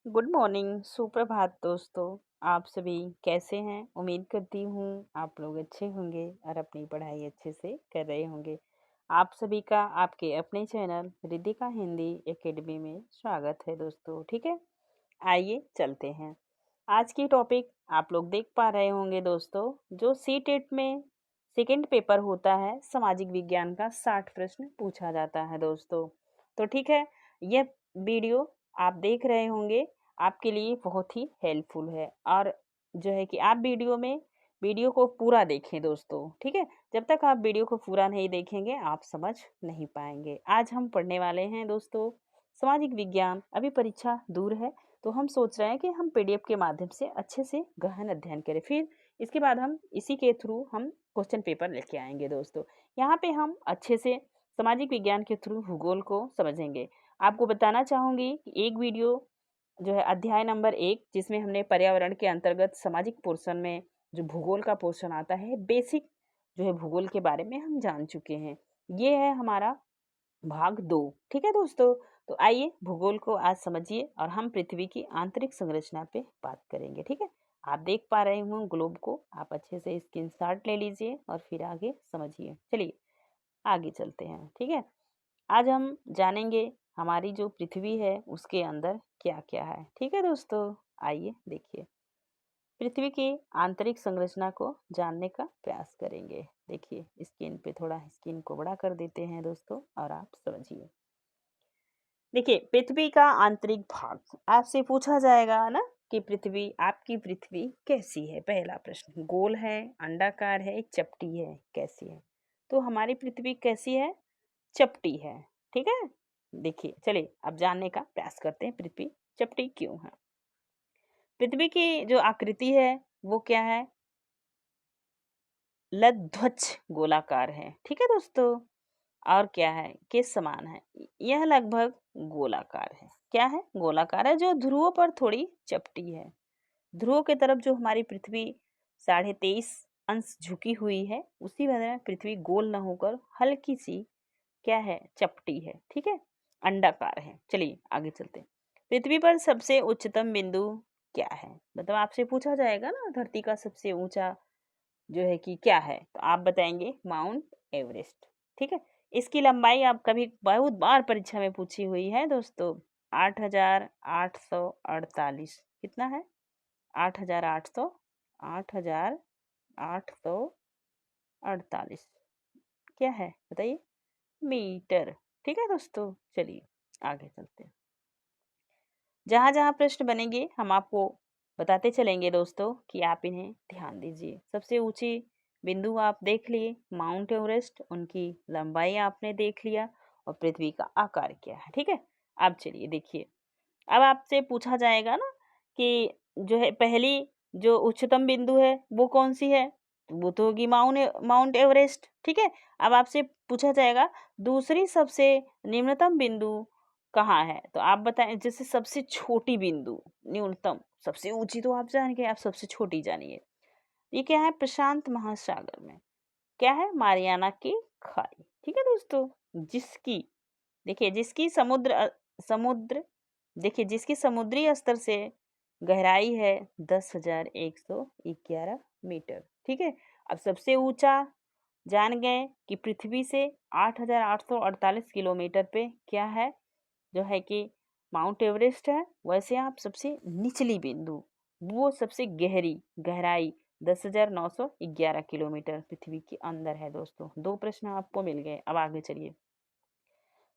Good morning, सुप्रभात दोस्तों। आप सभी कैसे हैं? उम्मीद करती हूँ आप लोग अच्छे होंगे और अपनी पढ़ाई अच्छे से कर रहे होंगे। आप सभी का आपके अपने चैनल रिद्धिका हिंदी एकेडमी में स्वागत है दोस्तों। ठीक है, आइए चलते हैं। आज की टॉपिक आप लोग देख पा रहे होंगे दोस्तों, जो सीटेट में सेकंड पेपर होता है सामाजिक विज्ञान का 60 प्रश्न पूछा जाता है दोस्तों। तो ठीक है, यह वीडियो आप देख रहे होंगे आपके लिए बहुत ही हेल्पफुल है। और जो है कि आप वीडियो को पूरा देखें दोस्तों। ठीक है, जब तक आप वीडियो को पूरा नहीं देखेंगे आप समझ नहीं पाएंगे। आज हम पढ़ने वाले हैं दोस्तों सामाजिक विज्ञान। अभी परीक्षा दूर है तो हम सोच रहे हैं कि हम पीडीएफ के माध्यम से अच्छे से गहन अध्ययन करें, फिर इसके बाद हम इसी के थ्रू हम क्वेश्चन पेपर लेके आएंगे दोस्तों। यहाँ पे हम अच्छे से सामाजिक विज्ञान के थ्रू भूगोल को समझेंगे। आपको बताना चाहूंगी कि एक वीडियो जो है अध्याय नंबर 1, जिसमें हमने पर्यावरण के अंतर्गत सामाजिक पोर्शन में जो भूगोल का पोर्शन आता है, बेसिक जो है भूगोल के बारे में हम जान चुके हैं। ये है हमारा भाग 2। ठीक है दोस्तों, तो आइए भूगोल को आज समझिए और हम पृथ्वी की आंतरिक संरचना पे बात करेंगे। ठीक है, आप देख पा रहे हों ग्लोब को, आप अच्छे से स्क्रीनशॉट ले लीजिए और फिर आगे समझिए। चलिए आगे चलते हैं। ठीक है, आज हम जानेंगे हमारी जो पृथ्वी है उसके अंदर क्या क्या है। ठीक है दोस्तों, आइए देखिए पृथ्वी की आंतरिक संरचना को जानने का प्रयास करेंगे। देखिए स्क्रीन पे थोड़ा स्क्रीन को बड़ा कर देते हैं दोस्तों और आप समझिए। देखिए पृथ्वी का आंतरिक भाग आपसे पूछा जाएगा ना कि पृथ्वी, आपकी पृथ्वी कैसी है। पहला प्रश्न, गोल है, अंडाकार है, चपटी है, कैसी है? तो हमारी पृथ्वी कैसी है? चपटी है। ठीक है, देखिए चलिए अब जानने का प्रयास करते हैं पृथ्वी चपटी क्यों है। पृथ्वी की जो आकृति है वो क्या है? लध्वज गोलाकार है। ठीक है दोस्तों, और क्या है? किस समान है? यह लगभग गोलाकार है। क्या है? गोलाकार है, जो ध्रुवों पर थोड़ी चपटी है। ध्रुवों की तरफ जो हमारी पृथ्वी 23.5 अंश झुकी हुई है, उसी वजह से पृथ्वी गोल न होकर हल्की सी क्या है? चपटी है। ठीक है, अंडाकार है। चलिए आगे चलते हैं। पृथ्वी पर सबसे उच्चतम बिंदु क्या है? मतलब आपसे पूछा जाएगा ना धरती का सबसे ऊंचा जो है कि क्या है, तो आप बताएंगे माउंट एवरेस्ट। ठीक है, इसकी लंबाई आप कभी बहुत बार परीक्षा में पूछी हुई है दोस्तों, 8,848। कितना है? 8,800, 8,848 क्या है बताइए? मीटर। ठीक है दोस्तों, चलिए आगे चलते हैं। जहां जहां प्रश्न बनेंगे हम आपको बताते चलेंगे दोस्तों कि आप इन्हें ध्यान दीजिए। सबसे ऊंची बिंदु आप देख लिए माउंट एवरेस्ट, उनकी लंबाई आपने देख लिया और पृथ्वी का आकार क्या है। ठीक है, अब चलिए देखिए, अब आपसे पूछा जाएगा ना कि जो है पहली जो उच्चतम बिंदु है वो कौन सी है? तो वो तो होगी माउंट एवरेस्ट। ठीक है, अब आपसे पूछा जाएगा दूसरी सबसे निम्नतम बिंदु कहाँ है, तो आप बताएं। जैसे सबसे छोटी बिंदु, न्यूनतम, सबसे ऊंची तो आप जान गए, आप सबसे छोटी जानिए। ये क्या है? प्रशांत महासागर में। क्या है? मारियाना की खाई। ठीक है दोस्तों, जिसकी देखिए जिसकी समुद्र देखिए जिसकी समुद्री स्तर से गहराई है 10,111 मीटर। ठीक है, अब सबसे ऊंचा जान गए कि पृथ्वी से 8,848 किलोमीटर पे क्या है, जो है कि माउंट एवरेस्ट है। वैसे आप सबसे निचली बिंदु, वो सबसे गहराई 10,911 किलोमीटर पृथ्वी के अंदर है दोस्तों। दो प्रश्न आपको मिल गए। अब आगे चलिए।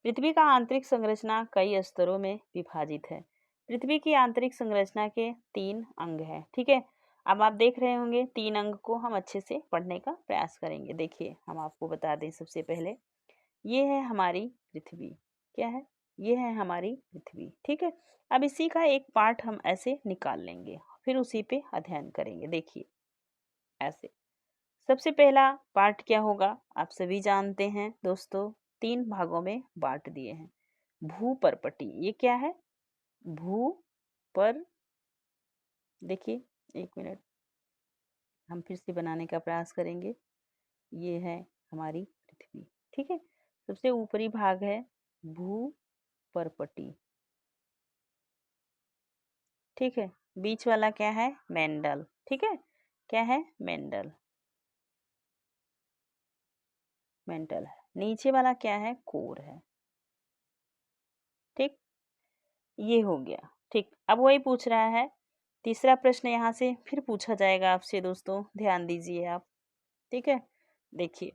पृथ्वी का आंतरिक संरचना कई स्तरों में विभाजित है। पृथ्वी की आंतरिक संरचना के 3 अंग हैं। ठीक है, अब आप देख रहे होंगे 3 अंग को हम अच्छे से पढ़ने का प्रयास करेंगे। देखिए हम आपको बता दें, सबसे पहले ये है हमारी पृथ्वी। क्या है? ये है हमारी पृथ्वी। ठीक है, अब इसी का एक पार्ट हम ऐसे निकाल लेंगे, फिर उसी पे अध्ययन करेंगे। देखिए ऐसे सबसे पहला पार्ट क्या होगा, आप सभी जानते हैं दोस्तों, 3 भागों में बांट दिए हैं। भूपर्पटी, ये क्या है? भू पर देखिए, एक मिनट हम फिर से बनाने का प्रयास करेंगे। ये है हमारी पृथ्वी। ठीक है, सबसे ऊपरी भाग है भू परपटी। ठीक है। बीच वाला क्या है? मेंडल। ठीक है, क्या है? मेंडल, मेंटल है। नीचे वाला क्या है? कोर है। ठीक, ये हो गया। ठीक, अब वही पूछ रहा है। तीसरा प्रश्न यहाँ से फिर पूछा जाएगा आपसे दोस्तों, ध्यान दीजिए आप। ठीक है, देखिए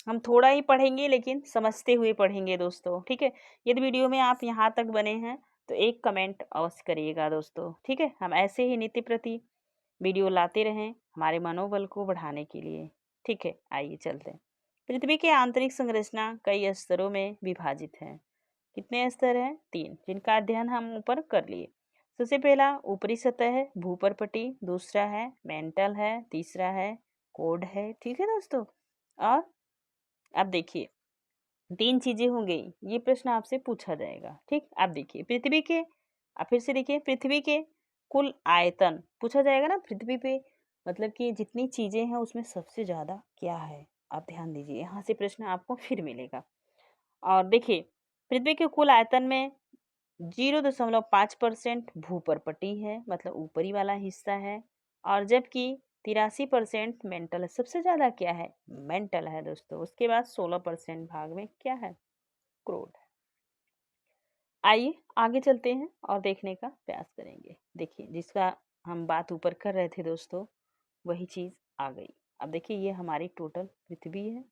हम थोड़ा ही पढ़ेंगे लेकिन समझते हुए पढ़ेंगे दोस्तों। ठीक है, यदि वीडियो में आप यहाँ तक बने हैं तो एक कमेंट अवश्य करिएगा दोस्तों। ठीक है, हम ऐसे ही नित्य प्रति वीडियो लाते रहें हमारे मनोबल को बढ़ाने के लिए। ठीक है, आइए चलते हैं। पृथ्वी की आंतरिक संरचना कई स्तरों में विभाजित है। कितने स्तर हैं? 3, जिनका अध्ययन हम ऊपर कर लिए। सबसे पहला ऊपरी सतह है, भूपर्पटी। दूसरा है मेंटल है। तीसरा है कोड है। ठीक है दोस्तों, और अब देखिए 3 चीजें हो गई। ये प्रश्न आपसे पूछा जाएगा। ठीक, अब देखिए पृथ्वी के, अब फिर से देखिए पृथ्वी के कुल आयतन पूछा जाएगा ना। पृथ्वी पे मतलब कि जितनी चीजें हैं उसमें सबसे ज्यादा क्या है? आप ध्यान दीजिए, यहाँ से प्रश्न आपको फिर मिलेगा। और देखिए पृथ्वी के कुल आयतन में 0.5% भूपर्पटी है, मतलब ऊपरी वाला हिस्सा है। और जबकि 83% मेंटल है। सबसे ज्यादा क्या है? मेंटल है दोस्तों। उसके बाद 16% भाग में क्या है? क्रोध। आइए आगे चलते हैं और देखने का प्रयास करेंगे। देखिए जिसका हम बात ऊपर कर रहे थे दोस्तों, वही चीज आ गई। अब देखिए ये हमारी टोटल पृथ्वी है।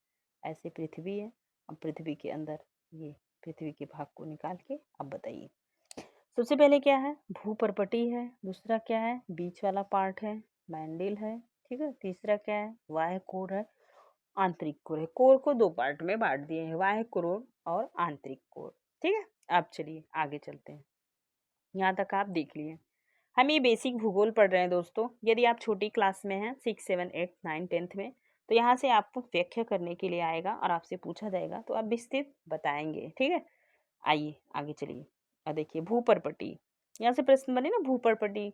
ऐसे पृथ्वी है। अब पृथ्वी के अंदर ये पृथ्वी के भाग को निकाल के अब बताइए। सबसे पहले क्या है? भूपर्पटी है। दूसरा क्या है? बीच वाला पार्ट है, मैंडिल है। ठीक है, तीसरा क्या है? वाह्य कोर है, आंतरिक कोर है। कोर को 2 पार्ट में बांट दिए हैं, बाह्य कोर और आंतरिक कोर। ठीक है, अब चलिए आगे चलते हैं। यहाँ तक आप देख लिए। हम ये बेसिक भूगोल पढ़ रहे हैं दोस्तों। यदि आप छोटी क्लास में हैं 6, 7, 8, 9, 10th में, तो यहाँ से आपको व्याख्या करने के लिए आएगा और आपसे पूछा जाएगा तो आप विस्तृत बताएंगे। ठीक है, आइए आगे चलिए। और देखिए भूपर्पटी, यहाँ से प्रश्न बने ना, भूपर्पटी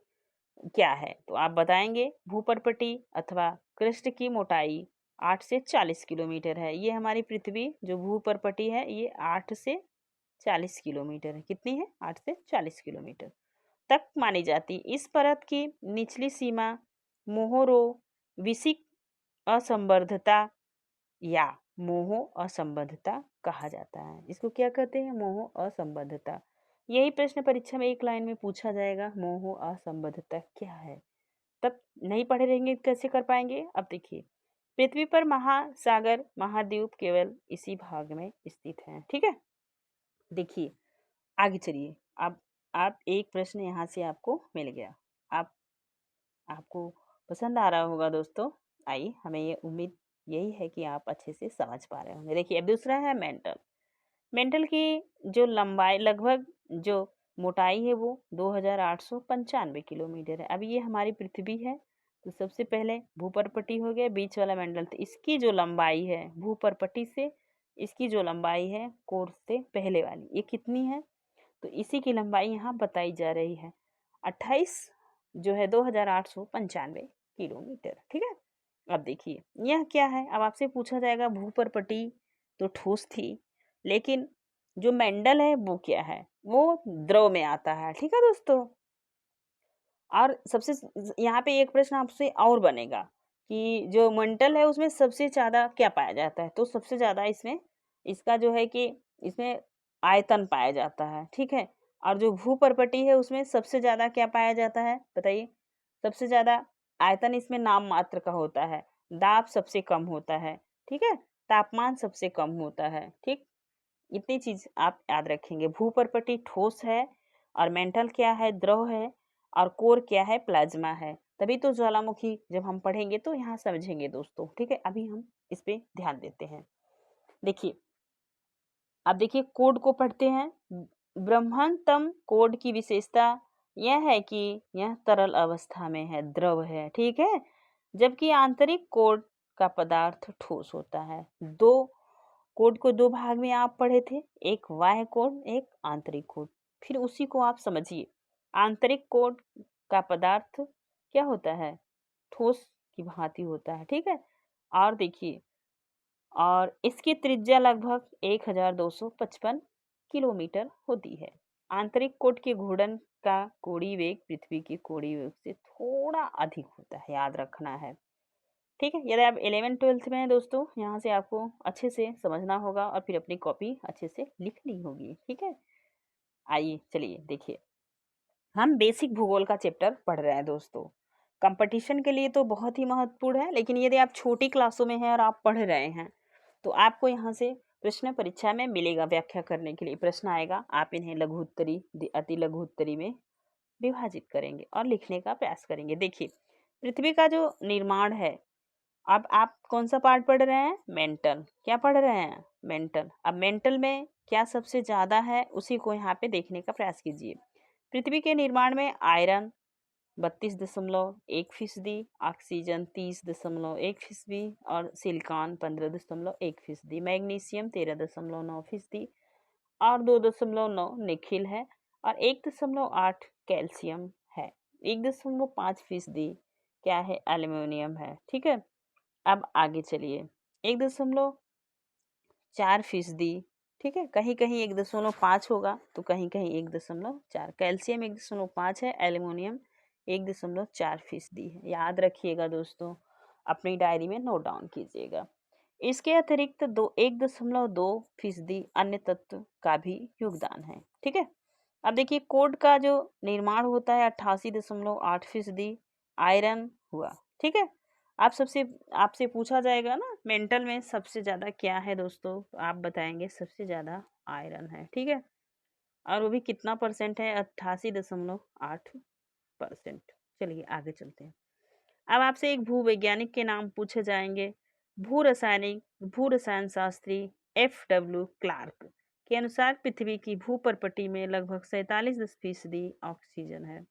क्या है? तो आप बताएंगे भूपर्पटी अथवा कृष्ण की मोटाई 8 से 40 किलोमीटर है। ये हमारी पृथ्वी जो भूपर्पटी है ये 8 से 40 किलोमीटर है। कितनी है? 8 से 40 किलोमीटर तक मानी जाती। इस परत की निचली सीमा मोहरो विसिक असंबद्धता या मोहो असंबद्धता कहा जाता है। इसको क्या कहते हैं? मोहो असंबद्धता। यही प्रश्न परीक्षा में एक लाइन में पूछा जाएगा, मोहो असंबद्धता क्या है? तब नहीं पढ़े रहेंगे कैसे कर पाएंगे? अब देखिए पृथ्वी पर महासागर महाद्वीप केवल इसी भाग में स्थित हैं। ठीक है, देखिए आगे चलिए। अब आप एक प्रश्न यहाँ से आपको मिल गया। आप आपको पसंद आ रहा होगा दोस्तों। आइए, हमें ये उम्मीद यही है कि आप अच्छे से समझ पा रहे होंगे। देखिए अब दूसरा है मेंटल। मेंटल की जो लंबाई लगभग जो मोटाई है वो 2895 किलोमीटर है। अब ये हमारी पृथ्वी है। तो सबसे पहले भूपर्पटी हो गया, बीच वाला मेंटल। तो इसकी जो लंबाई है भूपर्पटी से, इसकी जो लंबाई है कोर से पहले वाली, ये कितनी है? तो इसी की लंबाई यहाँ बताई जा रही है 28 जो है 2895 किलोमीटर। ठीक है, अब देखिए यह क्या है? अब आपसे पूछा जाएगा भूपर्पटी तो ठोस थी, लेकिन जो मेंडल है वो क्या है? वो द्रव में आता है। ठीक है दोस्तों, और सबसे यहाँ पे एक प्रश्न आपसे और बनेगा कि जो मेंटल है उसमें सबसे ज्यादा क्या पाया जाता है? तो सबसे ज्यादा इसमें इसका जो है कि इसमें आयतन पाया जाता है। ठीक है, और जो भूपर्पटी है उसमें सबसे ज्यादा क्या पाया जाता है बताइए? सबसे ज्यादा आयतन इसमें नाम मात्र का होता है, दाब सबसे कम होता है। ठीक है, तापमान सबसे कम होता है। ठीक, इतनी चीज आप याद रखेंगे। भूपर्पटी ठोस है और मेंटल क्या है? द्रव है। और कोर क्या है? प्लाज्मा है। तभी तो ज्वालामुखी जब हम पढ़ेंगे तो यहाँ समझेंगे दोस्तों। ठीक है, अभी हम इस पे ध्यान देते हैं। देखिए अब देखिए कोड को पढ़ते हैं। ब्रह्मतम कोड की विशेषता यह है कि यह तरल अवस्था में है, द्रव है। ठीक है, जबकि आंतरिक कोड का पदार्थ ठोस होता है। दो कोड को 2 भाग में आप पढ़े थे, एक बाह्य कोड, एक आंतरिक कोड। फिर उसी को आप समझिए। आंतरिक कोड का पदार्थ क्या होता है? ठोस की भांति होता है। ठीक है, और देखिए और इसकी त्रिज्या लगभग 1255 किलोमीटर होती है। आंतरिक कोट के घूर्णन का कोणीय वेग पृथ्वी के कोणीय वेग से थोड़ा अधिक होता है, याद रखना है। ठीक है, यदि आप 11th-12th में हैं दोस्तों, यहाँ से आपको अच्छे से समझना होगा और फिर अपनी कॉपी अच्छे से लिखनी होगी। ठीक है, आइए चलिए देखिए, हम बेसिक भूगोल का चैप्टर पढ़ रहे हैं दोस्तों। कंपटीशन के लिए तो बहुत ही महत्वपूर्ण है, लेकिन यदि आप छोटी क्लासों में हैं और आप पढ़ रहे हैं तो आपको यहाँ से प्रश्न परीक्षा में मिलेगा, व्याख्या करने के लिए प्रश्न आएगा, आप इन्हें लघु उत्तरी, अति लघु उत्तरी में विभाजित करेंगे और लिखने का प्रयास करेंगे। देखिए, पृथ्वी का जो निर्माण है, अब आप कौन सा पार्ट पढ़ रहे हैं? मेंटल। क्या पढ़ रहे हैं? मेंटल। अब मेंटल में क्या सबसे ज़्यादा है, उसी को यहाँ पे देखने का प्रयास कीजिए। पृथ्वी के निर्माण में आयरन 32.1%, ऑक्सीजन 30.1% और सिलिकॉन 15.1%, मैग्नीशियम 13.9% और 2.9 निखिल है और 1.8 कैल्शियम है। 1.5% क्या है? एल्युमिनियम है। ठीक है, अब आगे चलिए। 1.4%, ठीक है, कहीं कहीं 1.5 होगा तो कहीं कहीं 1.4। कैल्शियम 1.5 है, एल्युमिनियम 1.4% है। याद रखिएगा दोस्तों, अपनी डायरी में नोट डाउन कीजिएगा। इसके अतिरिक्त 1.2% अन्य तत्व का भी योगदान है। ठीक है, अब देखिए, कोड का जो निर्माण होता है 88.8% आयरन हुआ। ठीक है, आप सबसे आपसे पूछा जाएगा ना मेंटल में सबसे ज़्यादा क्या है दोस्तों, तो आप बताएंगे सबसे ज़्यादा आयरन है। ठीक है, और वो भी कितना परसेंट है? 88.8%। चलिए आगे चलते हैं। अब आपसे एक भूवैज्ञानिक के नाम पूछे जाएंगे। भू रसायन शास्त्री F.W. क्लार्क के अनुसार पृथ्वी की भूपर्पटी में लगभग 47% ऑक्सीजन है।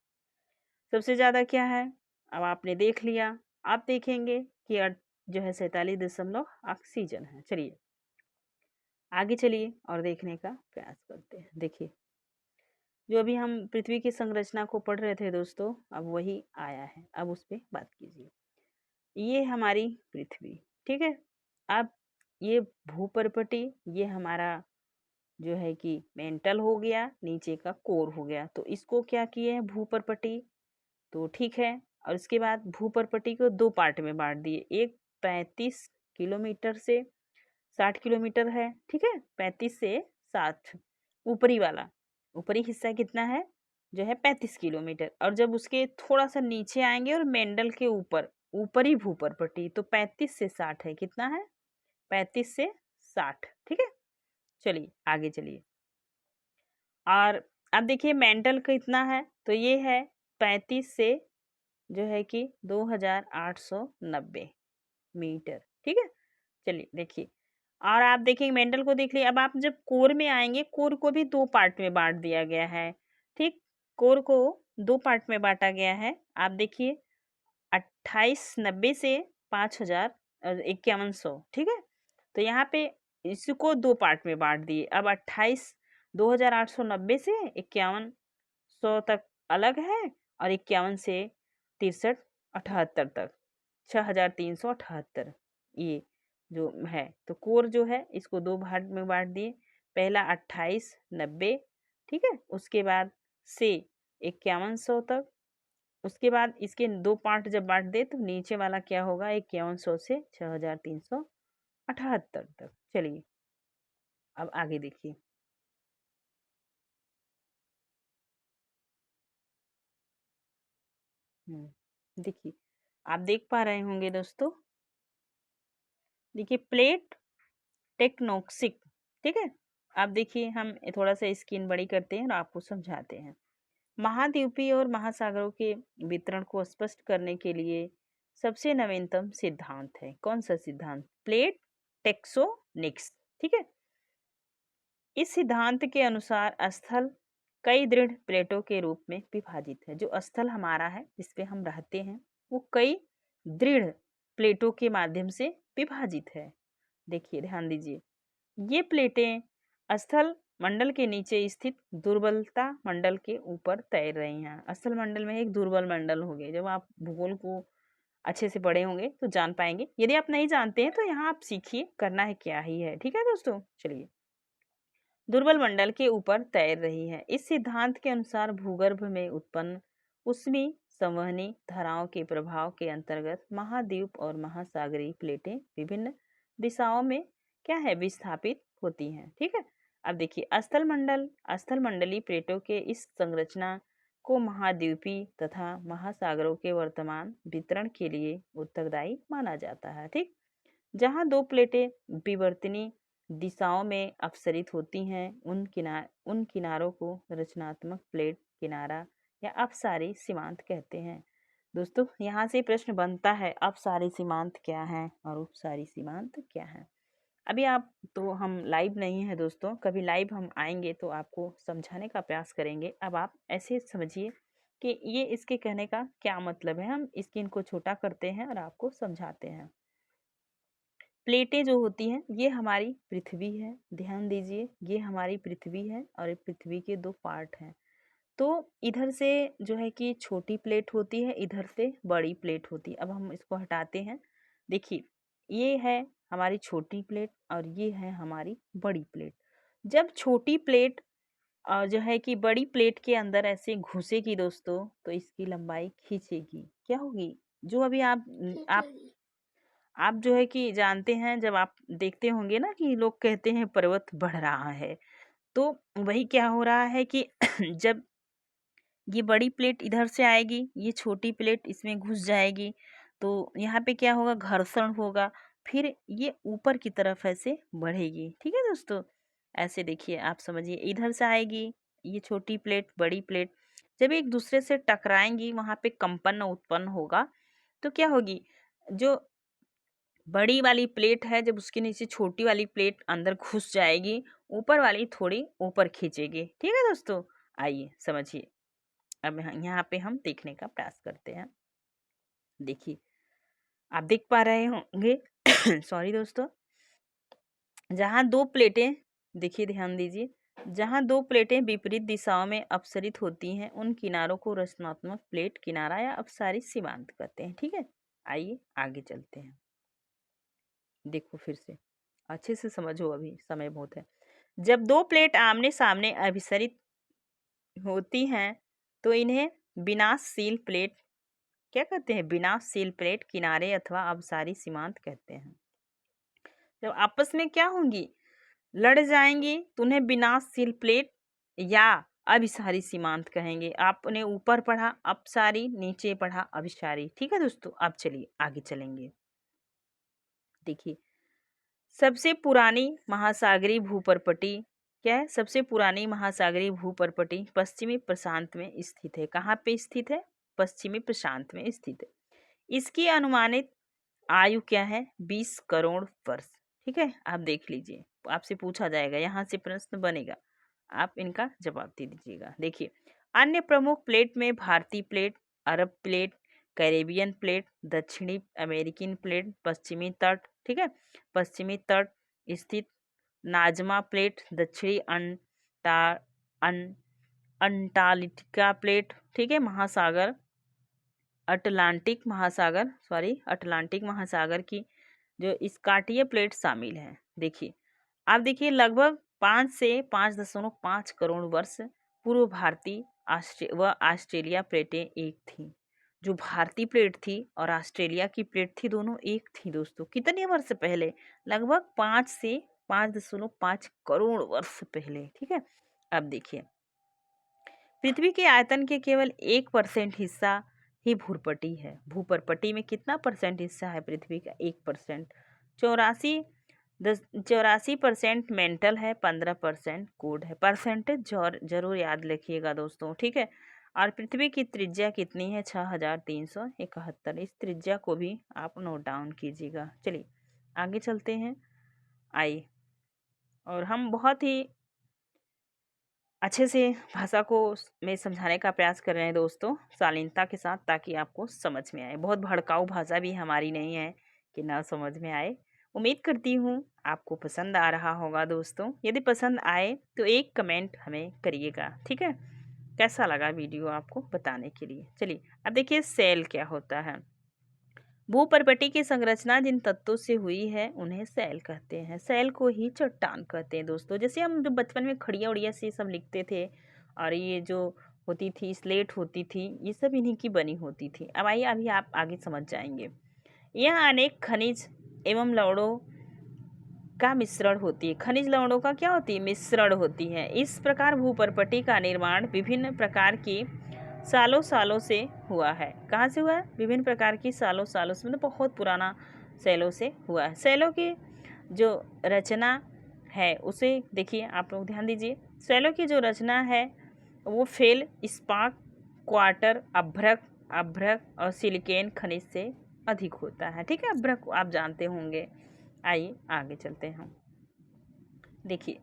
सबसे ज़्यादा क्या है? अब आपने देख लिया, आप देखेंगे कि जो है 47 ऑक्सीजन है। चलिए आगे चलिए और देखने का प्रयास करते हैं। देखिए, जो अभी हम पृथ्वी की संरचना को पढ़ रहे थे दोस्तों, अब वही आया है, अब उस पर बात कीजिए। ये हमारी पृथ्वी, ठीक है। अब ये भूपर्पटी, ये हमारा जो है कि मेंटल हो गया, नीचे का कोर हो गया, तो इसको क्या किए हैं? भूपर्पटी, तो ठीक है। और इसके बाद भूपर्पटी को दो पार्ट में बांट दिए, एक 35 किलोमीटर से 60 किलोमीटर है। ठीक है, 35 से 60, ऊपरी वाला, ऊपरी हिस्सा कितना है? जो है 35 किलोमीटर। और जब उसके थोड़ा सा नीचे आएंगे और मेंडल के ऊपर, ऊपरी भूपर्पटी, तो 35 से 60 है। कितना है? 35 से 60। ठीक है, चलिए आगे चलिए। और अब देखिए मेंटल कितना है, तो ये है 35 से जो है कि 2890 मीटर। ठीक है, चलिए देखिए। और आप देखिए मेंटल को देख लिए। अब आप जब कोर में आएंगे, कोर को भी दो पार्ट में बांट दिया गया है। ठीक, कोर को दो पार्ट में बांटा गया है। आप देखिए 2890 से 5100। ठीक है, तो यहाँ पे इसको दो पार्ट में बांट दिए। अब 28 से 5100 तक अलग है और 51 से 6378 तक 6378 ये जो है। तो कोर जो है इसको दो भाग में बांट दिए। पहला 2890, ठीक है, उसके बाद से 5100 तक, उसके बाद इसके दो पार्ट जब बांट दे तो नीचे वाला क्या होगा? 5100 से 6378 तक। चलिए अब आगे देखिए। देखिए, आप देख पा रहे होंगे दोस्तों, देखिए प्लेट टेक्टोनिक्स। ठीक है, आप देखिए, हम थोड़ा सा स्क्रीन बड़ी करते हैं और आपको समझाते हैं। महाद्वीपीय और महासागरों के वितरण को स्पष्ट करने के लिए सबसे नवीनतम सिद्धांत है। कौन सा सिद्धांत? Plate tectonics. ठीक है, इस सिद्धांत के अनुसार स्थल कई दृढ़ प्लेटों के रूप में विभाजित है। जो स्थल हमारा है जिसपे हम रहते हैं, वो कई दृढ़ प्लेटों के माध्यम से विभाजित है। देखिए ध्यान दीजिए, ये प्लेटें स्थल मंडल के नीचे स्थित दुर्बलता मंडल के ऊपर तैर रही हैं। स्थल मंडल में एक दुर्बल मंडल हो गए। जब आप भूगोल को अच्छे से पढ़े होंगे तो जान पाएंगे। यदि आप नहीं जानते हैं तो यहाँ आप सीखिए, करना है क्या ही है। ठीक है दोस्तों, चलिए दुर्बल मंडल के ऊपर तैर रही है। इस सिद्धांत के अनुसार भूगर्भ में उत्पन्न उष्मी संवहनी धाराओं के प्रभाव के अंतर्गत महाद्वीप और महासागरीय प्लेटें विभिन्न दिशाओं में क्या है विस्थापित होती हैं। ठीक है, अब देखिए स्थल मंडलीय प्लेटों के इस संरचना को महाद्वीपीय तथा महासागरों के वर्तमान वितरण के लिए उत्तरदायी माना जाता है। ठीक, जहाँ दो प्लेटें विवर्तनीय दिशाओं में अपसरित होती हैं उन किनारों को रचनात्मक प्लेट किनारा या अपसारी सीमांत कहते हैं। दोस्तों, यहाँ से प्रश्न बनता है अपसारी सीमांत क्या है और उपसारी सीमांत क्या है। अभी आप तो हम लाइव नहीं है दोस्तों, कभी लाइव हम आएंगे तो आपको समझाने का प्रयास करेंगे। अब आप ऐसे समझिए कि ये इसके कहने का क्या मतलब है। हम स्क्रीन को छोटा करते हैं और आपको समझाते हैं। प्लेटें जो होती हैं ये हमारी पृथ्वी है, ध्यान दीजिए, ये हमारी पृथ्वी है और ये पृथ्वी के दो पार्ट हैं। तो इधर से जो है कि छोटी प्लेट होती है, इधर से बड़ी प्लेट होती है। अब हम इसको हटाते हैं। देखिए, ये है हमारी छोटी प्लेट और ये है हमारी बड़ी प्लेट। जब छोटी प्लेट जो है कि बड़ी प्लेट के अंदर ऐसे घुसेगी दोस्तों, तो इसकी लंबाई खींचेगी। क्या होगी? जो अभी आप जो है कि जानते हैं, जब आप देखते होंगे ना कि लोग कहते हैं पर्वत बढ़ रहा है, तो वही क्या हो रहा है कि जब ये बड़ी प्लेट इधर से आएगी, ये छोटी प्लेट इसमें घुस जाएगी, तो यहाँ पे क्या होगा, घर्षण होगा, फिर ये ऊपर की तरफ ऐसे बढ़ेगी। ठीक है दोस्तों, ऐसे देखिए, आप समझिए, इधर से आएगी ये छोटी प्लेट बड़ी प्लेट, जब एक दूसरे से टकराएंगी वहां पे कंपन उत्पन्न होगा। तो क्या होगी, जो बड़ी वाली प्लेट है जब उसके नीचे छोटी वाली प्लेट अंदर घुस जाएगी, ऊपर वाली थोड़ी ऊपर खींचेगी। ठीक है दोस्तों, आइए समझिए। अब यहाँ पे हम देखने का प्रयास करते हैं। देखिए, आप देख पा रहे होंगे सॉरी दोस्तों, जहाँ दो प्लेटें, देखिए ध्यान दीजिए, जहाँ दो प्लेटें विपरीत दिशाओं में अपसरित होती हैं उन किनारों को रचनात्मक प्लेट किनारा या अपसारी सीमांत कहते हैं। ठीक है, आइए आगे चलते हैं। देखो फिर से अच्छे से समझो, अभी समय बहुत है। जब दो प्लेट आमने सामने अभिसरित होती हैं तो इन्हें विनाशशील प्लेट क्या कहते हैं, विनाशशील प्लेट किनारे अथवा अपसारी सीमांत कहते हैं। जब आपस में क्या होंगी, लड़ जाएंगी, तो उन्हें विनाशशील प्लेट या अभिसारी सीमांत कहेंगे। आपने ऊपर पढ़ा अपसारी, नीचे पढ़ा अभिसारी। ठीक है दोस्तों, अब चलिए आगे चलेंगे। देखिए, सबसे पुरानी महासागरीय भूपर्पटी क्या है, सबसे पुरानी महासागरीय भूपर्पटी पश्चिमी प्रशांत में स्थित है। कहाँ पे स्थित है? पश्चिमी प्रशांत में स्थित है। इसकी अनुमानित आयु क्या है? 20 करोड़ वर्ष। ठीक है, आप देख लीजिए, आपसे पूछा जाएगा, यहाँ से प्रश्न बनेगा, आप इनका जवाब दे दीजिएगा। देखिए, अन्य प्रमुख प्लेट में भारतीय प्लेट, अरब प्लेट, कैरेबियन प्लेट, दक्षिणी अमेरिकन प्लेट, पश्चिमी तट, ठीक है, पश्चिमी तट स्थित नाजमा प्लेट, दक्षिणी अं, अंटार्कटिका प्लेट, ठीक है, महासागर अटलांटिक महासागर की जो स्कार्टीय प्लेट शामिल है। देखिए, आप देखिए, लगभग 5 से 5.5 करोड़ वर्ष पूर्व भारतीय व ऑस्ट्रेलिया प्लेटें एक थी। जो भारतीय प्लेट थी और ऑस्ट्रेलिया की प्लेट थी, दोनों एक थी दोस्तों। कितने वर्ष पहले? लगभग 5 से 5.5 करोड़ वर्ष पहले। ठीक है, अब देखिए, पृथ्वी के आयतन के केवल 1% हिस्सा ही भूपर्पटी है। भूपर्पटी में कितना परसेंट हिस्सा है पृथ्वी का? 1%। 84% मेंटल है, 15% कोड है। परसेंटेज जरूर याद रखिएगा दोस्तों। ठीक है, और पृथ्वी की त्रिज्या कितनी है? 6371। इस त्रिज्या को भी आप नोट डाउन कीजिएगा। चलिए आगे चलते हैं। आइए, और हम बहुत ही अच्छे से भाषा को में समझाने का प्रयास कर रहे हैं दोस्तों, शालीनता के साथ, ताकि आपको समझ में आए। बहुत भड़काऊ भाषा भी हमारी नहीं है कि ना समझ में आए। उम्मीद करती हूँ आपको पसंद आ रहा होगा दोस्तों। यदि पसंद आए तो एक कमेंट हमें करिएगा। ठीक है, कैसा लगा वीडियो आपको बताने के लिए। चलिए अब देखिए, सेल क्या होता है। भूपर्पटी की संरचना जिन तत्वों से हुई है उन्हें शैल कहते हैं। शैल को ही चट्टान कहते हैं दोस्तों। जैसे हम जो बचपन में खड़िया उड़िया से सब लिखते थे, और ये जो होती थी स्लेट होती थी, ये सब इन्हीं की बनी होती थी। अब आइए अभी आप आगे समझ जाएंगे। यह अनेक खनिज एवं लवणों का मिश्रण होती है। खनिज लवणों का क्या होती है? मिश्रण होती है। इस प्रकार भूपर्पटी का निर्माण विभिन्न प्रकार की सालों सालों से हुआ है। कहाँ से हुआ है? विभिन्न प्रकार की सालों सालों से, मतलब बहुत पुराना शैलों से हुआ है। शैलों की जो रचना है उसे देखिए, आप लोग ध्यान दीजिए। शैलों की जो रचना है वो फेल, इस्पात, क्वार्टर, अभ्रक अभ्रक और सिलिकेन खनिज से अधिक होता है। ठीक है, अभ्रक आप जानते होंगे। आइए आगे चलते हैं। देखिए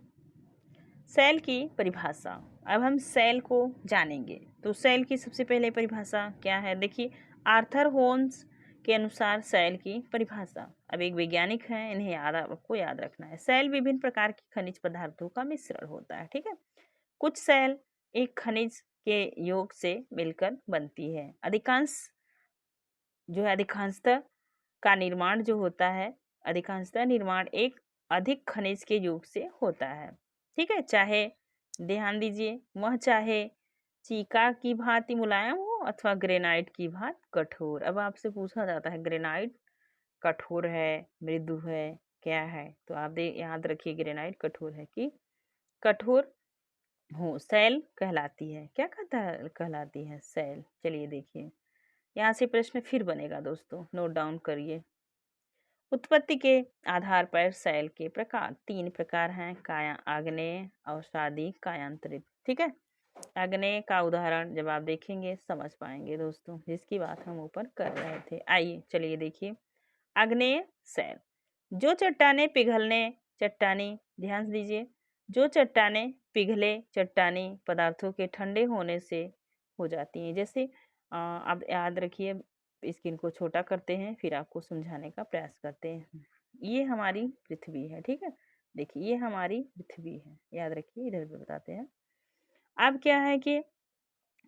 सेल की परिभाषा। अब हम सेल को जानेंगे। तो सेल की सबसे पहले परिभाषा क्या है? देखिए आर्थर होम्स के अनुसार सेल की परिभाषा। अब एक वैज्ञानिक हैं, इन्हें आपको याद रखना है। सेल विभिन्न प्रकार के खनिज पदार्थों का मिश्रण होता है। ठीक है, कुछ सेल एक खनिज के योग से मिलकर बनती है। अधिकांश जो है अधिकांशतः का निर्माण जो होता है, अधिकांशतः निर्माण एक अधिक खनिज के योग से होता है। ठीक है, चाहे ध्यान दीजिए, वह चाहे चीका की भांति मुलायम हो अथवा ग्रेनाइट की भांति कठोर। अब आपसे पूछा जाता है ग्रेनाइट कठोर है, मृदु है, क्या है? तो आप याद रखिए ग्रेनाइट कठोर है कि कठोर हो। सेल कहलाती है, क्या कहलाती है? सेल। चलिए देखिए, यहाँ से प्रश्न फिर बनेगा दोस्तों, नोट डाउन करिए। उत्पत्ति के आधार पर सेल के प्रकार 3 प्रकार हैं: काया आग्नेय, अवसादी, कायांतरित। ठीक है, आग्नेय का उदाहरण जब आप देखेंगे समझ पाएंगे दोस्तों, जिसकी बात हम ऊपर कर रहे थे। आइए चलिए देखिए आग्नेय सेल। जो चट्टाने पिघलने चट्टानी ध्यान दीजिए, जो चट्टाने पिघले चट्टानी पदार्थों के ठंडे होने से हो जाती हैं। जैसे आप याद रखिए, स्क्रीन को छोटा करते हैं फिर आपको समझाने का प्रयास करते हैं। ये हमारी पृथ्वी है। ठीक है, देखिए ये हमारी पृथ्वी है, याद रखिए, इधर भी बताते हैं। अब क्या है कि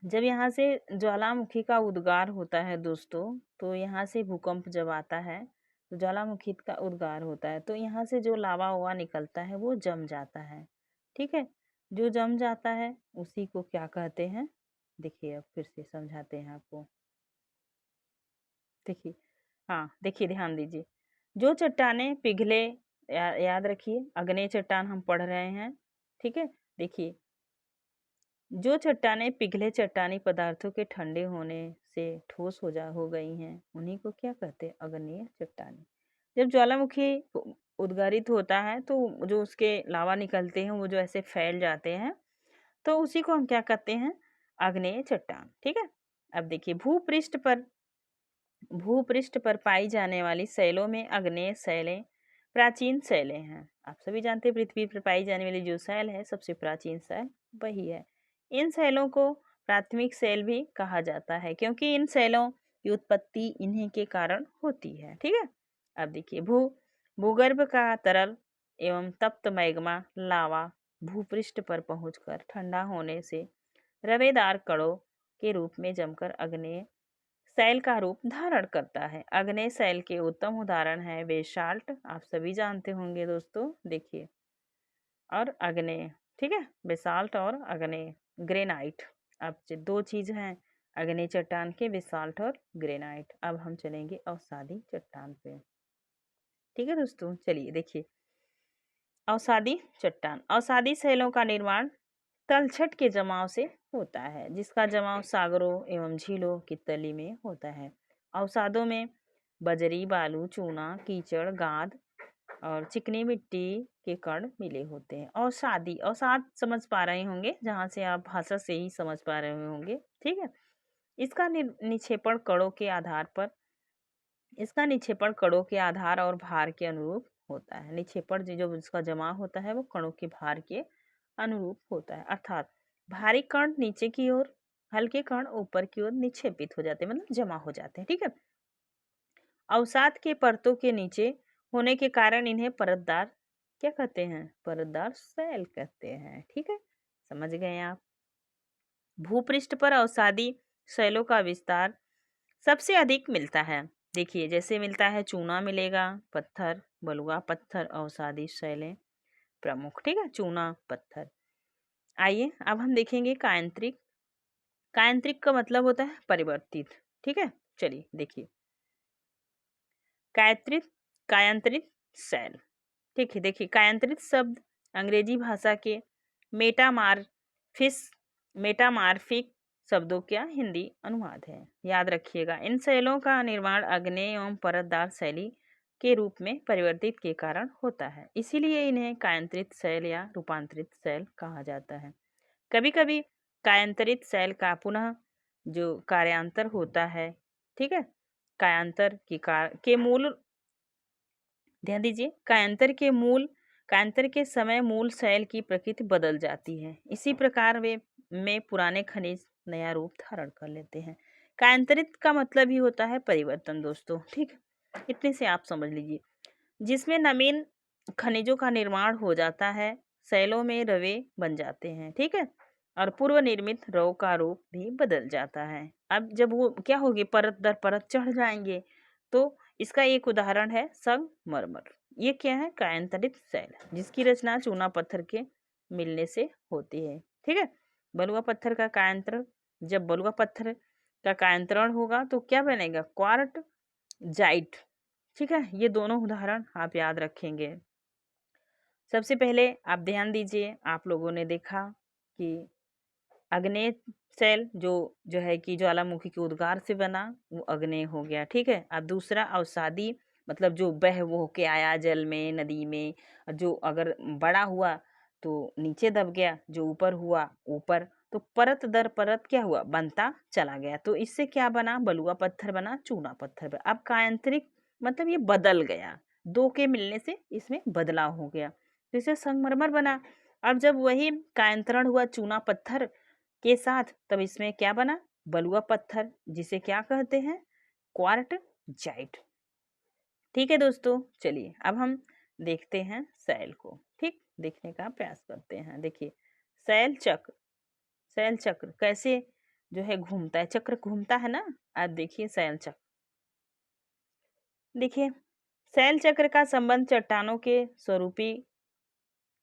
जब यहाँ से ज्वालामुखी का उद्गार होता है दोस्तों, तो यहाँ से भूकंप जब आता है तो ज्वालामुखी का उद्गार होता है, तो यहाँ से जो लावा वावा निकलता है वो जम जाता है। ठीक है, जो जम जाता है उसी को क्या कहते हैं? देखिए अब फिर से समझाते हैं आपको। देखिए, हाँ देखिए ध्यान दीजिए, जो चट्टाने पिघले, याद रखिए अग्नेय चट्टान हम पढ़ रहे हैं। ठीक है, देखिए जो चट्टाने पिघले चट्टानी पदार्थों के ठंडे होने से ठोस हो गई हैं, उन्हीं को क्या कहते हैं? अग्नेय चट्टानी। जब ज्वालामुखी उद्गारित होता है तो जो उसके लावा निकलते हैं वो जो ऐसे फैल जाते हैं, तो उसी को हम क्या कहते हैं? आग्नेय चट्टान। ठीक है, अब देखिए भूपृष्ठ पर पाई जाने वाली शैलों में आग्नेय शैलें प्राचीन शैलें हैं। आप सभी जानते हैं पृथ्वी पर पाई जाने वाली जो शैल है सबसे प्राचीन शैल वही है। इन शैलों को प्राथमिक शैल भी कहा जाता है, क्योंकि इन शैलों की उत्पत्ति इन्हीं के कारण होती है। ठीक है, अब देखिए भूगर्भ का तरल एवं तप्त मैग्मा लावा भूपृष्ठ पर पहुंचकर ठंडा होने से रवेदार कणों के रूप में जमकर आग्नेय शैल का रूप धारण करता है। आग्नेय शैल के उत्तम उदाहरण है बेसाल्ट, आप सभी जानते होंगे दोस्तों। देखिए, और आग्नेय। ठीक है, बेसाल्ट और आग्नेय। ग्रेनाइट, अब दो चीज हैं आग्नेय चट्टान के, बेसाल्ट और ग्रेनाइट। अब हम चलेंगे अवसादी चट्टान पे। ठीक है दोस्तों, चलिए देखिए अवसादी चट्टान। अवसादी शैलों का निर्माण तलछट के जमाव से होता है, जिसका जमाव सागरों एवं झीलों की तली में होता है। अवसादों में बजरी, बालू, चूना, कीचड़, गाद और चिकनी मिट्टी के कण मिले होते हैं। अवसाद समझ पा रहे होंगे, जहाँ से आप भाषा से ही समझ पा रहे होंगे। ठीक है, इसका निक्षेपण कणों के आधार पर इसका निक्षेपण कणों के आधार और भार के अनुरूप होता है। निक्षेपण जो इसका जमा होता है वो कणों के भार के अनुरूप होता है, अर्थात भारी कण नीचे की ओर, हल्के कण ऊपर की ओर निक्षेपित हो जाते हैं, मतलब जमा हो जाते हैं। ठीक है, अवसाद के परतों के नीचे होने के कारण इन्हें परतदार क्या कहते हैं? परतदार शैल कहते हैं। ठीक है, समझ गए आप। भूपृष्ठ पर अवसादी शैलों का विस्तार सबसे अधिक मिलता है। देखिए जैसे मिलता है चूना मिलेगा, पत्थर, बलुआ पत्थर, अवसादी शैलें प्रमुख। ठीक है, चूना पत्थर। आइए अब हम देखेंगे कायांतरिक। कायांतरिक का मतलब होता है परिवर्तित। ठीक है, चलिए देखिए कायांतरित, कायांतरित शैल। ठीक है, देखिए कायांतरित शब्द अंग्रेजी भाषा के मेटामार्फिस, मेटामार्फिक शब्दों का हिंदी अनुवाद है। याद रखिएगा, इन शैलों का निर्माण अग्नेय एवं परतदार शैली के रूप में परिवर्तित के कारण होता है, इसीलिए इन्हें कायांतरित शैल या रूपांतरित शैल कहा जाता है। कभी कभी कायांतरित शैल का पुनः जो कार्यांतर होता है, ठीक है, कायांतर के मूल, ध्यान दीजिए, कायांतर के समय मूल शैल की प्रकृति बदल जाती है। इसी प्रकार वे में पुराने खनिज नया रूप धारण कर लेते हैं। कायांतरित का मतलब ही होता है परिवर्तन दोस्तों। ठीक, इतने से आप समझ लीजिए, जिसमें नवीन खनिजों का निर्माण हो जाता है, शैलों में रवे बन जाते हैं। ठीक है, और पूर्व निर्मित रव का रूप भी बदल जाता है। अब जब वो क्या होगी, परत दर परत चढ़ जाएंगे, तो इसका एक उदाहरण है संगमरमर। ये क्या है, कायांतरित शैल, जिसकी रचना चूना पत्थर के मिलने से होती है। ठीक है, बलुआ पत्थर का कायांतरण, जब बलुआ पत्थर का कायांतरण होगा तो क्या बनेगा, क्वार्ट जाइट। ठीक है, ये दोनों उदाहरण आप याद रखेंगे। सबसे पहले आप ध्यान दीजिए, आप लोगों ने देखा कि अग्नेय शैल जो है कि ज्वालामुखी के उद्गार से बना, वो अग्नेय हो गया। ठीक है, अब दूसरा अवसादी, मतलब जो बह वो के आया जल में, नदी में, जो अगर बड़ा हुआ तो नीचे दब गया, जो ऊपर हुआ ऊपर, तो परत दर परत क्या हुआ, बनता चला गया। तो इससे क्या बना, बलुआ पत्थर बना, चूना पत्थर बना। अब कायांतरिक मतलब ये बदल गया, दो के मिलने से इसमें बदलाव हो गया, तो इसे संगमरमर बना। अब जब वही कायांतरण हुआ चूना पत्थर के साथ, तब इसमें क्या बना, बलुआ पत्थर, जिसे क्या कहते हैं, क्वार्ट जाइट। ठीक है दोस्तों, चलिए अब हम देखते हैं शैल को। ठीक, देखने का प्रयास करते हैं। देखिए शैल चक्र, शैल चक्र कैसे जो है घूमता है, चक्र घूमता है ना। अब देखिए शैल चक्र, देखिए शैल चक्र का संबंध चट्टानों के स्वरूपी,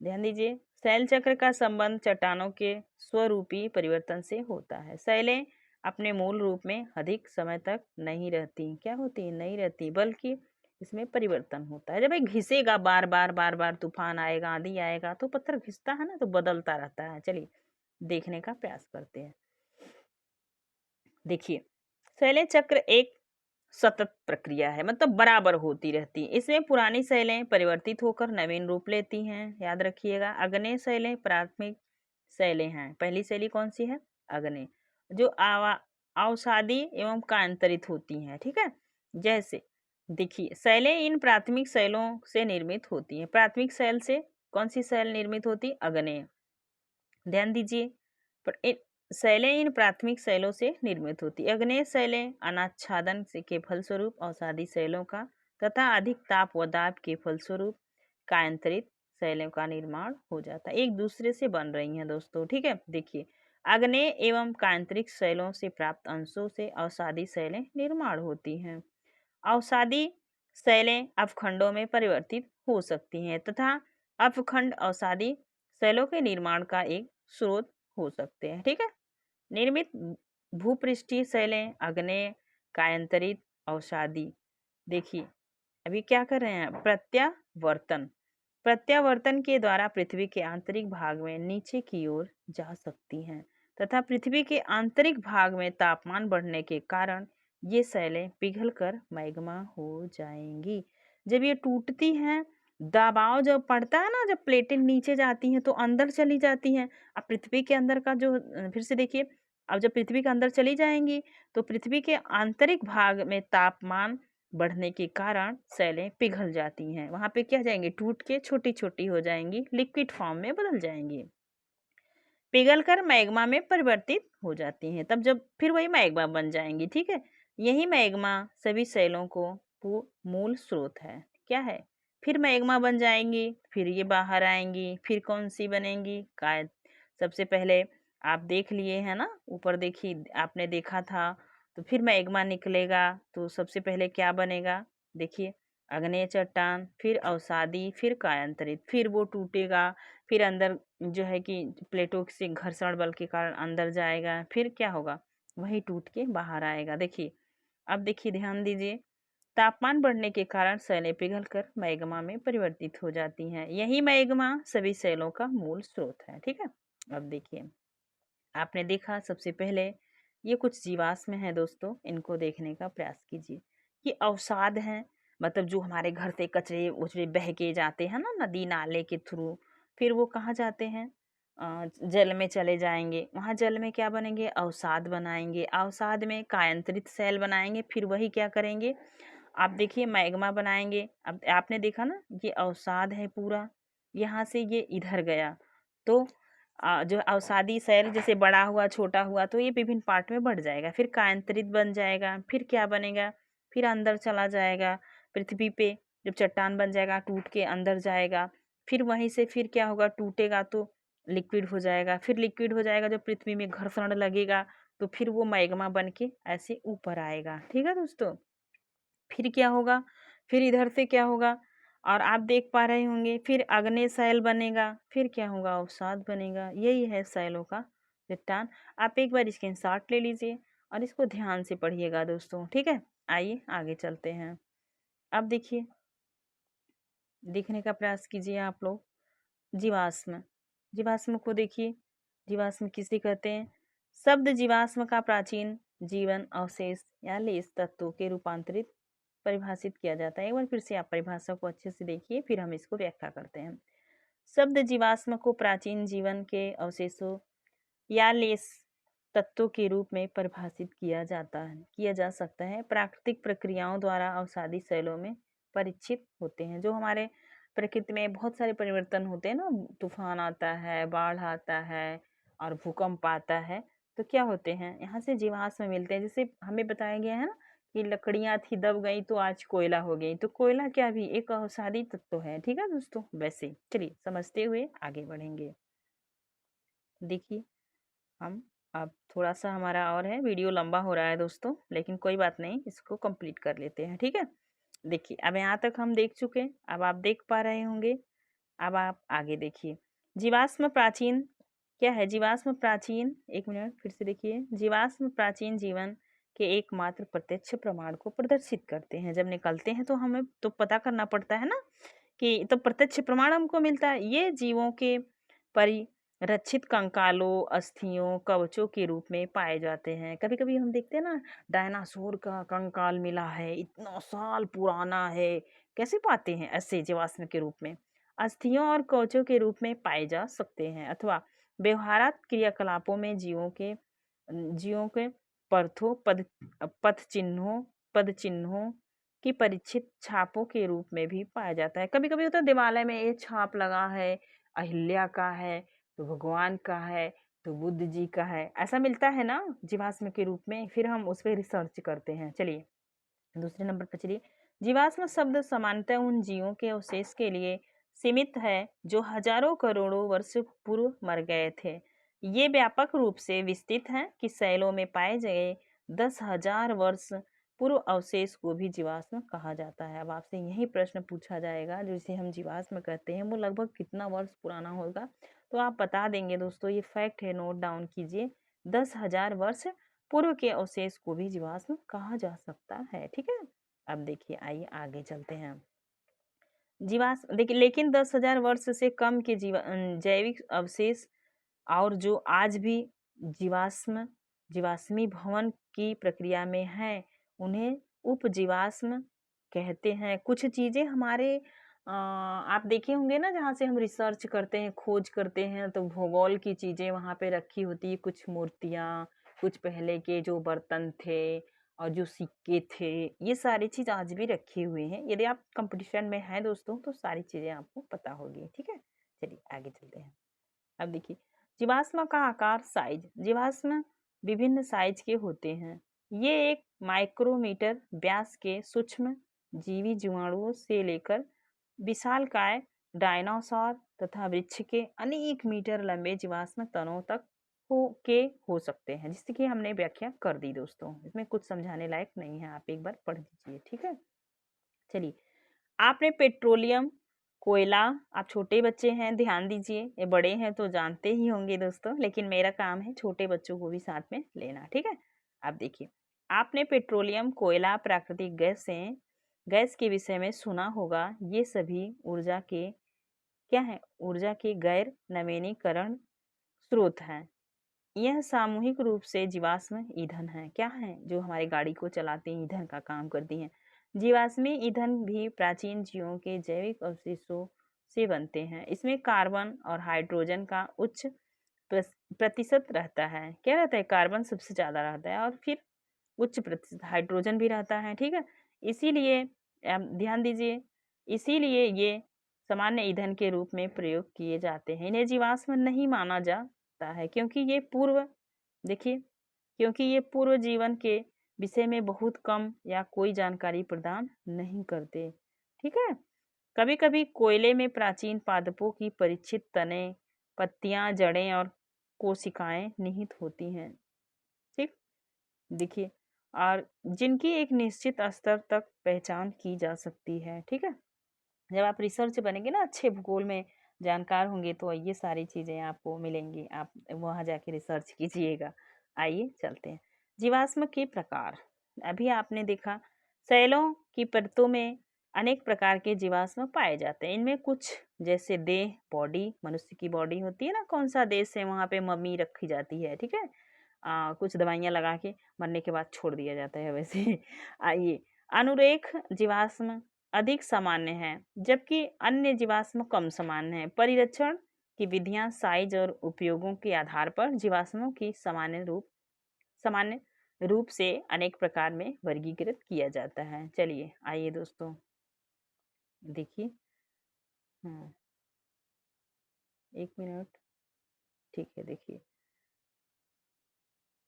ध्यान दीजिए, शैल चक्र का संबंध चट्टानों के स्वरूपी परिवर्तन से होता है। शैलें अपने मूल रूप में अधिक समय तक नहीं रहती, क्या होती, नहीं रहती, बल्कि इसमें परिवर्तन होता है। जब ये घिसेगा, बार बार बार बार तूफान आएगा, आंधी आएगा, तो पत्थर घिसता है ना, तो बदलता रहता है। चलिए देखने का प्रयास करते हैं। देखिए शैलें चक्र एक सतत प्रक्रिया है, मतलब बराबर होती रहती है। इसमें पुरानी शैलें परिवर्तित होकर नवीन रूप लेती हैं। याद रखिएगा, अग्नेय शैलें प्राथमिक शैलें हैं। पहली शैली कौन सी है, अग्नेय, जो अवसादी एवं कायांतरित होती हैं। ठीक है, जैसे देखिए शैलें इन प्राथमिक शैलों से निर्मित होती हैं। प्राथमिक शैल से कौन सी शैल निर्मित होती, अग्नेय। ध्यान दीजिए, शैलें इन प्राथमिक शैलों से निर्मित होती। अग्नेय शैलें अनाच्छादन से के फलस्वरूप अवसादी शैलों का तथा अधिक ताप व दाब के फलस्वरूप कायांतरित शैलों का निर्माण हो जाता है। एक दूसरे से बन रही हैं दोस्तों। ठीक है, देखिए अग्नेय एवं कायांतरिक शैलों से प्राप्त अंशों से अवसादी शैलें निर्माण होती हैं। अवसादी शैलें अपखंडों में परिवर्तित हो सकती हैं तथा अपखंड अवसादी शैलों के निर्माण का एक स्रोत हो सकते हैं। ठीक है, निर्मित भूपृष्ठीय शैलें अग्नेय, कायांतरित, अवसादी। देखिए अभी क्या कर रहे हैं, प्रत्यावर्तन, प्रत्यावर्तन के द्वारा पृथ्वी के आंतरिक भाग में नीचे की ओर जा सकती हैं तथा पृथ्वी के आंतरिक भाग में तापमान बढ़ने के कारण ये शैलें पिघलकर मैग्मा हो जाएंगी। जब ये टूटती हैं, दबाव जब पड़ता है ना, जब प्लेटें नीचे जाती हैं तो अंदर चली जाती हैं। अब पृथ्वी के अंदर का जो फिर से देखिए, अब जब पृथ्वी के अंदर चली जाएंगी तो पृथ्वी के आंतरिक भाग में तापमान बढ़ने के कारण शैलें पिघल जाती हैं। वहां पे क्या जाएंगी, टूट के छोटी छोटी हो जाएंगी, लिक्विड फॉर्म में बदल जाएंगी, पिघलकर मैग्मा में परिवर्तित हो जाती हैं। तब जब फिर वही मैग्मा बन जाएंगी। ठीक है, यही मैग्मा सभी शैलों को मूल स्रोत है। क्या है, फिर मैग्मा बन जाएंगी, फिर ये बाहर आएंगी, फिर कौन सी बनेंगी, काय। सबसे पहले आप देख लिए है ना, ऊपर देखिए आपने देखा था तो फिर मैग्मा निकलेगा। तो सबसे पहले क्या बनेगा, देखिए, आग्नेय चट्टान, फिर अवसादी, फिर कायांतरित, फिर वो टूटेगा, फिर अंदर जो है कि प्लेटों से घर्षण बल के कारण अंदर जाएगा, फिर क्या होगा, वही टूट के बाहर आएगा। देखिए, अब देखिए, ध्यान दीजिए, तापमान बढ़ने के कारण सेलें पिघलकर मैग्मा में परिवर्तित हो जाती हैं। यही मैग्मा सभी सेलों का मूल स्रोत है। ठीक है, अब देखिए, आपने देखा सबसे पहले ये कुछ जीवाश्म हैं दोस्तों, इनको देखने का प्रयास कीजिए। ये अवसाद हैं, मतलब जो हमारे घर से कचरे उचरे बह के जाते हैं ना नदी नाले के थ्रू, फिर वो कहाँ जाते हैं, जल में चले जाएंगे। वहाँ जल में क्या बनेंगे, अवसाद बनाएंगे। अवसाद में कायांतरित सेल बनाएंगे, फिर वही क्या करेंगे, आप देखिए, मैग्मा बनाएंगे। अब आपने देखा ना, ये अवसाद है पूरा, यहाँ से ये इधर गया, तो जो अवसादी सेल जैसे बड़ा हुआ छोटा हुआ तो ये विभिन्न पार्ट में बढ़ जाएगा, फिर कायांतरित बन जाएगा, फिर क्या बनेगा, फिर अंदर चला जाएगा पृथ्वी पे, जब चट्टान बन जाएगा टूट के अंदर जाएगा, फिर वहीं से फिर क्या होगा, टूटेगा तो लिक्विड हो जाएगा, फिर लिक्विड हो जाएगा जब पृथ्वी में घर्षण लगेगा तो फिर वो मैग्मा बन के ऐसे ऊपर आएगा। ठीक है दोस्तों, फिर क्या होगा, फिर इधर से क्या होगा, और आप देख पा रहे होंगे, फिर अग्नि सेल बनेगा, फिर क्या होगा, अवसाद बनेगा। यही है सेलों का चट्टान। आप एक बार स्क्रीनशॉट ले लीजिए और इसको ध्यान से पढ़िएगा दोस्तों। ठीक है, आइए आगे चलते हैं। अब देखिए, देखने का प्रयास कीजिए आप लोग, जीवाश्म, जीवाश्म को देखिए, जीवाश्म किसे कहते हैं, शब्द जीवाश्म का प्राचीन जीवन अवशेष या लेस तत्वों के रूपांतरित परिभाषित किया जाता है। एक बार फिर से आप परिभाषा को अच्छे से देखिए, फिर हम इसको व्याख्या करते हैं। शब्द जीवाश्म को प्राचीन जीवन के अवशेषों या लेस तत्वों के रूप में परिभाषित किया जा सकता है। प्राकृतिक प्रक्रियाओं द्वारा अवसादी सेलों में परीक्षित होते हैं। जो हमारे प्रकृति में बहुत सारे परिवर्तन होते हैं ना, तूफान आता है, बाढ़ आता है और भूकंप आता है, तो क्या होते हैं, यहाँ से जीवाश्म मिलते हैं। जैसे हमें बताया गया है ना कि लकड़ियाँ थी दब गई तो आज कोयला हो गई, तो कोयला क्या भी एक अवसादी तत्व है। ठीक है दोस्तों, वैसे चलिए समझते हुए आगे बढ़ेंगे। देखिए, हम अब थोड़ा सा हमारा और है, वीडियो लंबा हो रहा है दोस्तों, लेकिन कोई बात नहीं, इसको कंप्लीट कर लेते हैं। ठीक है, देखिए, अब यहाँ तक हम देख चुके, अब आप देख पा रहे होंगे, अब आप आगे देखिए। जीवाश्म प्राचीन क्या है, जीवाश्म प्राचीन, एक मिनट फिर से देखिए, जीवाश्म प्राचीन जीवन के एकमात्र प्रत्यक्ष प्रमाण को प्रदर्शित करते हैं। जब निकलते हैं तो हमें तो पता करना पड़ता है ना, कि तो प्रत्यक्ष प्रमाण हमको मिलता है। ये जीवों के परिरक्षित कंकालों, अस्थियों, कवचों के रूप में पाए जाते हैं। कभी कभी हम देखते हैं ना, डायनासोर का कंकाल मिला है, इतना साल पुराना है, कैसे पाते हैं, ऐसे जीवाश्म के रूप में अस्थियों और कवचों के रूप में पाए जा सकते हैं। अथवा व्यवहारात क्रियाकलापों में जीवों के पर्थों, पद चिन्हों की परिचित छापों के रूप में भी पाया जाता है। कभी कभी होता है दिवालय में ये छाप लगा है, अहिल्या का है, तो भगवान का है, तो बुद्ध जी का है, ऐसा मिलता है ना जीवाश्म के रूप में, फिर हम उस पर रिसर्च करते हैं। चलिए दूसरे नंबर पर चलिए। जीवाश्म शब्द सामान्यतः उन जीवों के अवशेष के लिए सीमित है जो हजारों करोड़ों वर्ष पूर्व मर गए थे। ये व्यापक रूप से विस्तृत है कि शैलों में पाए गए 10,000 वर्ष पूर्व अवशेष को भी जीवाश्म कहा जाता है। अब आपसे यही प्रश्न पूछा जाएगा, जिसे हम जीवाश्म कहते हैं, वो लगभग कितना वर्ष पुराना होगा, तो आप बता देंगे दोस्तों। ये फैक्ट है, नोट डाउन कीजिए, 10,000 वर्ष पूर्व के अवशेष को भी जीवाश्म कहा जा सकता है। ठीक है, अब देखिए, आइए आगे चलते हैं। जीवाश्म देखिए, लेकिन 10,000 वर्ष से कम के जैविक अवशेष और जो आज भी जीवाश्म जीवाश्मी भवन की प्रक्रिया में है, उन्हें उपजीवाश्म कहते हैं। कुछ चीजें हमारे आप देखे होंगे ना, जहाँ से हम रिसर्च करते हैं, खोज करते हैं, तो भूगोल की चीजें वहाँ पे रखी होती है, कुछ मूर्तियाँ, कुछ पहले के जो बर्तन थे और जो सिक्के थे, ये सारी चीज आज भी रखी हुई हैं। यदि आप कंपटीशन में हैं दोस्तों, तो सारी चीजें आपको पता होगी। ठीक है, चलिए आगे चलते हैं। अब देखिए, जीवाश्म का आकार, साइज, जीवाश्म विभिन्न साइज के होते हैं। ये एक माइक्रोमीटर व्यास के सूक्ष्म जीवी जीवाणुओं से लेकर विशालकाय डायनासोर तथा वृक्ष के अनेक मीटर लंबे जीवाश्म तनों तक हो सकते हैं, जिससे कि हमने व्याख्या कर दी दोस्तों। इसमें कुछ समझाने लायक नहीं है, आप एक बार पढ़ लीजिए, ठीक है। चलिए, आपने पेट्रोलियम, कोयला, आप छोटे बच्चे हैं ध्यान दीजिए, ये बड़े हैं तो जानते ही होंगे दोस्तों, लेकिन मेरा काम है छोटे बच्चों को भी साथ में लेना, ठीक है। आप देखिए, आपने पेट्रोलियम, कोयला, प्राकृतिक गैस के विषय में सुना होगा। ये सभी ऊर्जा के क्या है, ऊर्जा के गैर नवीनीकरण स्रोत हैं। यह सामूहिक रूप से जीवाश्म ईंधन है। क्या है, जो हमारी गाड़ी को चलाते हैं, ईंधन का काम करती हैं। जीवाश्मी ईंधन भी प्राचीन जीवों के जैविक अवशेषों से बनते हैं। इसमें कार्बन और हाइड्रोजन का उच्च प्रतिशत रहता है। क्या रहता है, कार्बन सबसे ज्यादा रहता है और फिर उच्च प्रतिशत हाइड्रोजन भी रहता है, ठीक है। इसीलिए ध्यान दीजिए, इसीलिए ये सामान्य ईंधन के रूप में प्रयोग किए जाते हैं। इन्हें जीवाश्म नहीं माना जाता है क्योंकि ये पूर्व देखिए, क्योंकि ये पूर्व जीवन के विषय में बहुत कम या कोई जानकारी प्रदान नहीं करते, ठीक है। कभी कभी कोयले में प्राचीन पादपों की परिचित तने, पत्तियां, जड़ें और कोशिकाएं निहित होती हैं, ठीक। देखिए, और जिनकी एक निश्चित स्तर तक पहचान की जा सकती है, ठीक है। जब आप रिसर्च बनेंगे ना, अच्छे भूगोल में जानकार होंगे, तो ये सारी चीजें आपको मिलेंगी, आप वहां जाके रिसर्च कीजिएगा। आइए चलते हैं, जीवाश्म के प्रकार। अभी आपने देखा, सैलों की परतों में अनेक प्रकार के जीवाश्म पाए जाते हैं। इनमें कुछ जैसे देह, बॉडी, मनुष्य की बॉडी होती है ना, कौन सा देश है वहां पे मम्मी रखी जाती है, ठीक है। कुछ दवाइयां लगा के मरने के बाद छोड़ दिया जाता है वैसे। आइए, अनुरेख जीवाश्म अधिक सामान्य है, जबकि अन्य जीवाश्म कम सामान्य है। परिरक्षण की विधियां, साइज और उपयोगों के आधार पर जीवाश्मों की सामान्य रूप से अनेक प्रकार में वर्गीकृत किया जाता है। चलिए आइए दोस्तों, देखिए। हाँ, एक मिनट, ठीक है। देखिए,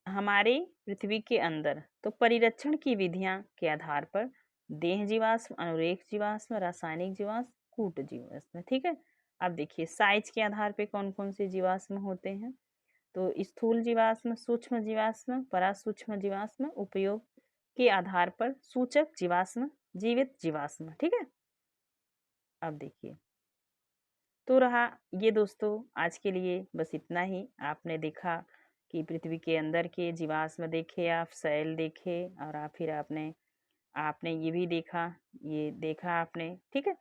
हमारे पृथ्वी के अंदर तो परिरक्षण की विधियां के आधार पर देह जीवाश्म, अनुरेख जीवाश्म, रासायनिक जीवाश्म, कूट जीवाश्म, ठीक है। अब देखिए, साइज के आधार पे कौन कौन से जीवाश्म होते हैं, तो स्थूल जीवाश्म, सूक्ष्म जीवाश्म, परासूक्ष्म जीवाश्म, उपयोग के आधार पर सूचक जीवाश्म, जीवित जीवाश्म, ठीक है। अब देखिए, तो रहा ये दोस्तों, आज के लिए बस इतना ही। आपने देखा कि पृथ्वी के अंदर के जीवाश्म देखे, आप सैल देखे, और आप फिर आपने आपने ये भी देखा, ये देखा आपने, ठीक है।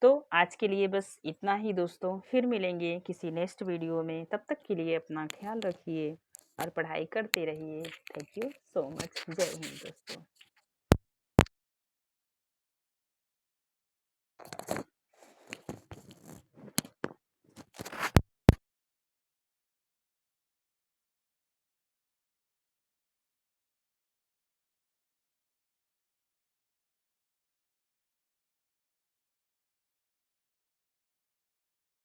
तो आज के लिए बस इतना ही दोस्तों, फिर मिलेंगे किसी नेक्स्ट वीडियो में। तब तक के लिए अपना ख्याल रखिए और पढ़ाई करते रहिए। Thank you so much. जय हिंद दोस्तों।